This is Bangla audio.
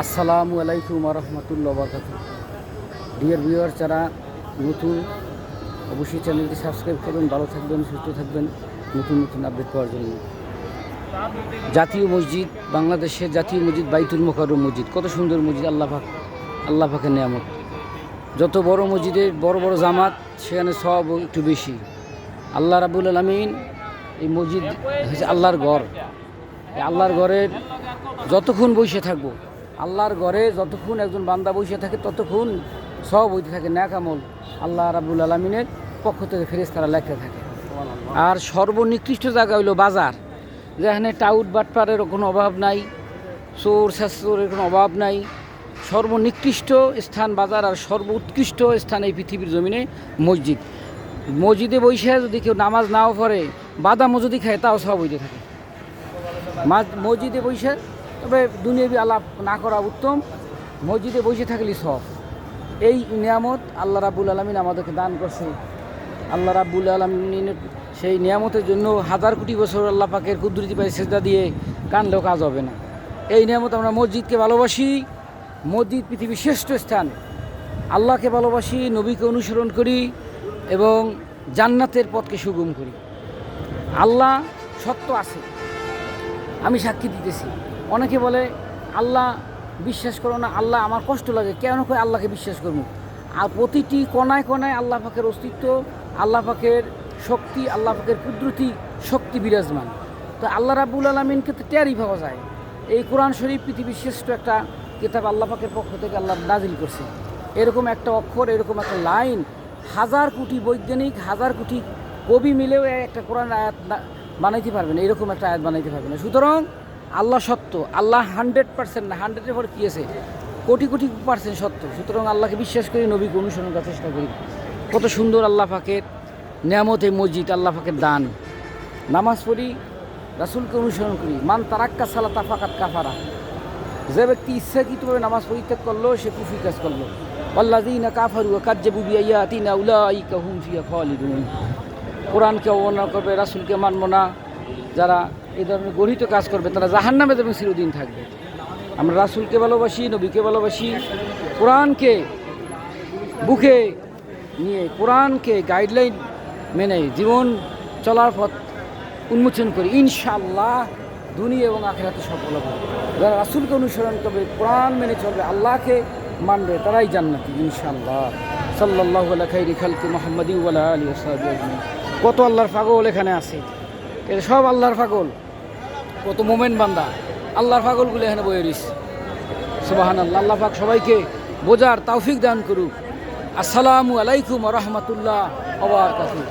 আসসালামু আলাইকুম রহমতুল্লাহ বারাকাতুহু। ডিয়ার ভিউয়ার, যারা নতুন অবশ্যই চ্যানেলটি সাবস্ক্রাইব করবেন। ভালো থাকবেন, সুস্থ থাকবেন নতুন নতুন আপডেট পাওয়ার জন্য। জাতীয় মসজিদ, বাংলাদেশের জাতীয় মসজিদ বাইতুল মোকাররম মসজিদ, কত সুন্দর মসজিদ। আল্লাহ পাকের নিয়ামত। যত বড় মসজিদের বড় বড় জামাত, সেখানে সব একটু বেশি। আল্লাহ রাব্বুল আলামিন, এই মসজিদ হচ্ছে আল্লাহর ঘর। আল্লাহর ঘরের যতক্ষণ বসে থাকবো, আল্লাহর ঘরে যতক্ষণ একজন বান্দা বসে থাকে ততক্ষণ সব হইতে থাকে নেক আমল আল্লাহ রাব্বুল আলামিনের পক্ষ থেকে ফেরেশতারা লেখতে থাকে। আর সর্বনিকৃষ্ট জায়গা হইল বাজার, যেখানে টাউট বাটপারের কোনো অভাব নাই, চোর শাস্ত্রের কোনো অভাব নাই। সর্বনিকৃষ্ট স্থান বাজার, আর সর্বোৎকৃষ্ট স্থান এই পৃথিবীর জমিনে মসজিদ। মসজিদে বসে যদি কেউ নামাজ নাও পড়ে, বাদামও যদি খায়, তাও সব হইতে থাকে। মসজিদে বসে, তবে দুনিয়াবি আলাপ না করা উত্তম। মসজিদে বসে থাকলে সব। এই নিয়ামত আল্লাহ রাব্বুল আলামিন আমাদেরকে দান করছে। আল্লাহ রাব্বুল আলামিনের সেই নিয়ামতের জন্য হাজার কোটি বছর আল্লাহ পাকের কুদরতি পায়ে সেজদা দিয়ে কানলেও কাজ হবে না। এই নিয়ামত আমরা মসজিদকে ভালোবাসি। মসজিদ পৃথিবীর শ্রেষ্ঠ স্থান। আল্লাহকে ভালোবাসি, নবীকে অনুসরণ করি এবং জান্নাতের পথকে সুগম করি। আল্লাহ সত্য আছে, আমি সাক্ষী দিতেছি। অনেকে বলে আল্লাহ বিশ্বাস করো না, আল্লাহ আমার কষ্ট লাগে। কেন করে আল্লাহকে বিশ্বাস করবো? আর প্রতিটি কোনায় কোনায় আল্লাহ পাকের অস্তিত্ব, আল্লাহ পাকের শক্তি, আল্লাহ পাকের কুদরতি শক্তি বিরাজমান। তো আল্লাহ রাব্বুল আলামিনকে তো টেরই পাওয়া যায়। এই কোরআন শরীফ পৃথিবীর শ্রেষ্ঠ একটা কিতাব, আল্লাহ পাকের পক্ষ থেকে আল্লাহ নাজিল করছে। এরকম একটা অক্ষর, এরকম একটা লাইন, হাজার কোটি বৈজ্ঞানিক, হাজার কোটি কবি মিলেও একটা কোরআন আয়াত বানাইতে পারবে না, এরকম একটা আয়াত বানাইতে পারবে না। সুতরাং আল্লাহ সত্য। আল্লাহ 100% না, 100-এর পর কী আছে, কোটি কোটি % সত্য। সুতরাং আল্লাহকে বিশ্বাস করি, নবীকে অনুসরণ করার চেষ্টা করি। কত সুন্দর আল্লাহ পাকের নিয়ামত এই মসজিদ, আল্লাহ পাকের দান। নামাজ পড়ি, রাসূলকে অনুসরণ করি। মান তারাক্কা সালাতা ফাকাত কাফারা। যে ব্যক্তি ইচ্ছাকৃতভাবে নামাজ পরিত্যাগ করলো, সে কুফরি কাজ করলো। ওয়াল্লাযীনা কাফারু ওয়া কাযযাবু বিআয়াতিনা উলাইকা হুম ফিহা খালিদুন। কোরআনকে অবমাননা করবে, রাসূলকে মানব না, যারা এই ধরনের গঠিত কাজ করবে, তারা জাহান্নামে যাবে, চিরদিন থাকবে। আমরা রাসূলকে ভালোবাসি, নবীকে ভালোবাসি, কোরআনকে বুকে নিয়ে, কোরআনকে গাইডলাইন মেনে জীবন চলার পথ উন্মোচন করি। ইনশাআল্লাহ দুনিয়া এবং আখিরাতে সফল হবে। যারা রাসূলকে অনুসরণ করবে, কোরআন মেনে চলবে, আল্লাহকে মানবে, তারাই জান্নাতি ইনশাআল্লাহ। সাল্লাল্লাহু আলা খাইরি খালকি মুহাম্মাদি ওয়া আলা আলিহি ওয়া সাহবিহি আজমাইন। কত আল্লাহর পাগল এখানে আছে, এটা সব আল্লাহর পাগল। কত মোমেন বান্দা, আল্লাহর পাগলগুলো এখানে বয়ে রয়েছে। সুবহানাল্লাহ। আল্লাহ পাক সবাইকে বোঝার তৌফিক দান করুক। আসসালামু আলাইকুম ওয়া রাহমাতুল্লাহ ওয়া বারাকাতুহু।